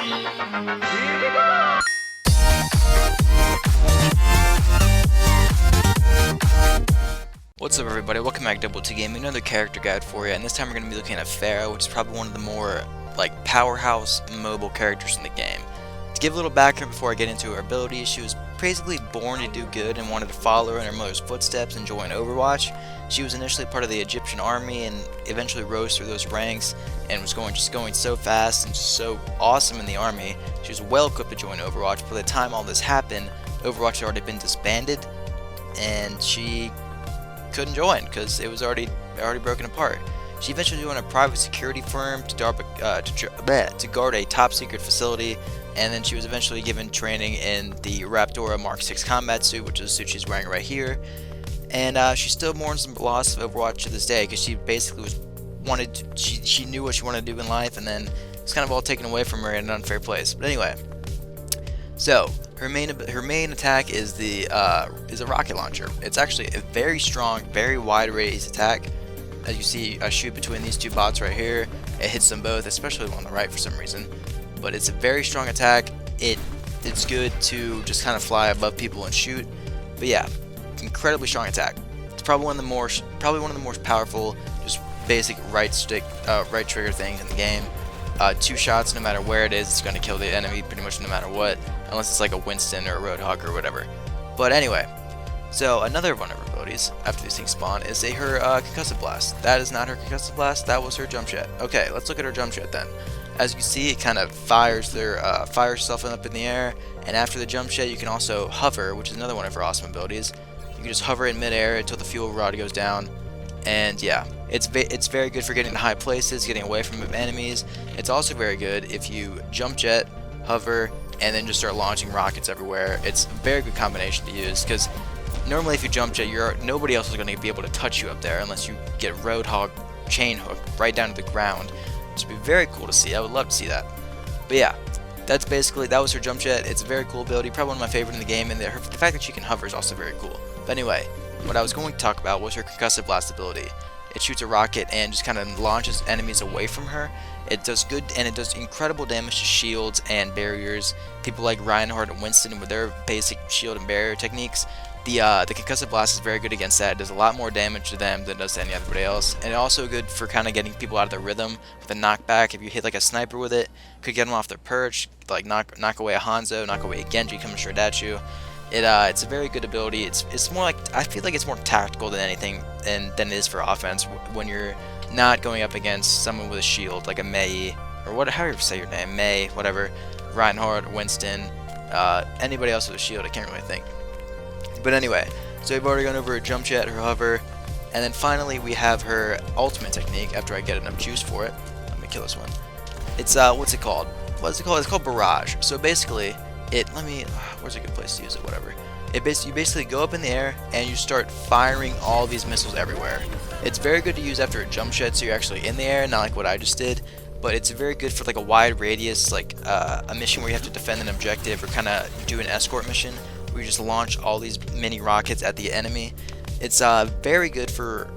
What's up everybody, welcome back to Double T Gaming, another character guide for you, and this time we're going to be looking at Pharah, which is probably one of the more powerhouse mobile characters in the game. To give a little background before I get into her abilities, she was basically born to do good and wanted to follow in her mother's footsteps and join Overwatch. She was initially part of the Egyptian army and eventually rose through those ranks and was going so fast and so awesome in the army. She was well equipped to join Overwatch. By the time all this happened, Overwatch had already been disbanded and she couldn't join because it was already broken apart. She eventually joined a private security firm to guard a top secret facility, and then she was eventually given training in the Raptora Mark 6 combat suit, which is the suit she's wearing right here. And she still mourns the loss of Overwatch to this day because she basically she knew what she wanted to do in life, and then it's kind of all taken away from her in an unfair place. But anyway, so her main attack is a rocket launcher. It's actually a very strong, very wide radius attack. As you see, I shoot between these two bots right here. It hits them both, especially on the right for some reason. But it's a very strong attack. It's good to just kind of fly above people and shoot. But yeah, incredibly strong attack. It's probably one of the more powerful, just basic right trigger things in the game. 2 shots, no matter where it is, it's going to kill the enemy pretty much no matter what, unless it's like a Winston or a Roadhog or whatever. But anyway, so another one of her abilities after these things spawn is her concussive blast. That is not her concussive blast, that was her jump jet. Okay, let's look at her jump jet then. As you can see, it kind of fires itself up in the air, and after the jump jet you can also hover, which is another one of her awesome abilities. You can just hover in midair until the fuel rod goes down. And yeah, it's very good for getting to high places, getting away from enemies. It's also very good if you jump jet, hover, and then just start launching rockets everywhere. It's a very good combination to use because normally if you jump jet, nobody else is going to be able to touch you up there unless you get Roadhog chain hooked right down to the ground, which would be very cool to see. I would love to see that. But yeah, that was her jump jet. It's a very cool ability, probably one of my favorite in the game, and the fact that she can hover is also very cool. But anyway, what I was going to talk about was her concussive blast ability. It shoots a rocket and just kind of launches enemies away from her. It does good, and it does incredible damage to shields and barriers. People like Reinhardt and Winston with their basic shield and barrier techniques. The concussive blast is very good against that. It does a lot more damage to them than it does to anybody else. And also good for kind of getting people out of their rhythm with a knockback. If you hit like a sniper with it, could get them off their perch, like knock away a Hanzo, knock away a Genji coming straight at you. It's a very good ability. It's more like, I feel like it's more tactical than anything than it is for offense when you're not going up against someone with a shield like a Mei or however you say your name, Mei, whatever, Reinhardt, Winston, anybody else with a shield. I can't really think. But anyway, so we've already gone over her jump jet, her hover, and then finally we have her ultimate technique after I get enough juice for it. Let me kill this one. It's what's it called? It's called Barrage. So basically, where's a good place to use it, whatever. You basically go up in the air and you start firing all these missiles everywhere. It's very good to use after a jump jet, so you're actually in the air, not like what I just did. But it's very good for like a wide radius, like a mission where you have to defend an objective or kind of do an escort mission where you just launch all these mini rockets at the enemy. It's very good for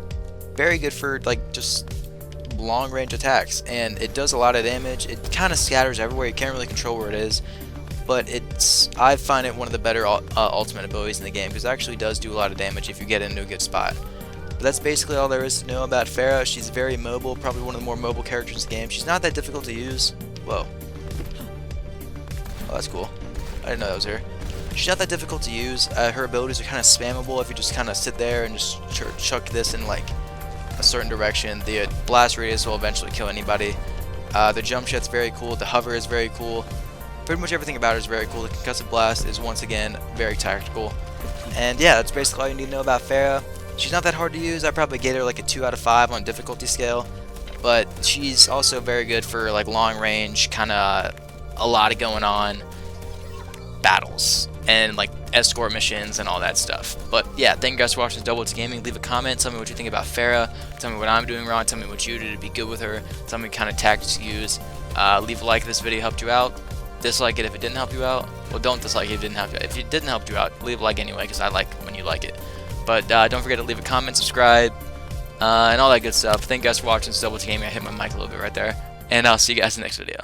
like just long range attacks, and it does a lot of damage. It kind of scatters everywhere. You can't really control where it is. But I find it one of the better ultimate abilities in the game because it actually does do a lot of damage if you get into a good spot. But that's basically all there is to know about Pharah. She's very mobile, probably one of the more mobile characters in the game. She's not that difficult to use. Whoa. Oh, that's cool. I didn't know that was her. She's not that difficult to use. Her abilities are kind of spammable if you just kind of sit there and just chuck this in like a certain direction. The blast radius will eventually kill anybody. The jump jet's very cool. The hover is very cool. Pretty much everything about it is very cool. The concussive blast is once again very tactical. And yeah, that's basically all you need to know about Pharah. She's not that hard to use. I probably gave her like a 2 out of 5 on difficulty scale. But she's also very good for like long range, kind of a lot of going on battles and like escort missions and all that stuff. But yeah, thank you guys for watching Double T Gaming. Leave a comment, tell me what you think about Pharah, tell me what I'm doing wrong, tell me what you did to be good with her, tell me what kind of tactics you use. Leave a like if this video helped you out. Dislike it if it didn't help you out. Well, don't dislike it if it didn't help you out. If it didn't help you out, leave a like anyway, because I like when you like it. But don't forget to leave a comment, subscribe, and all that good stuff. Thank you guys for watching. It's Double T Gaming. I hit my mic a little bit right there. And I'll see you guys in the next video.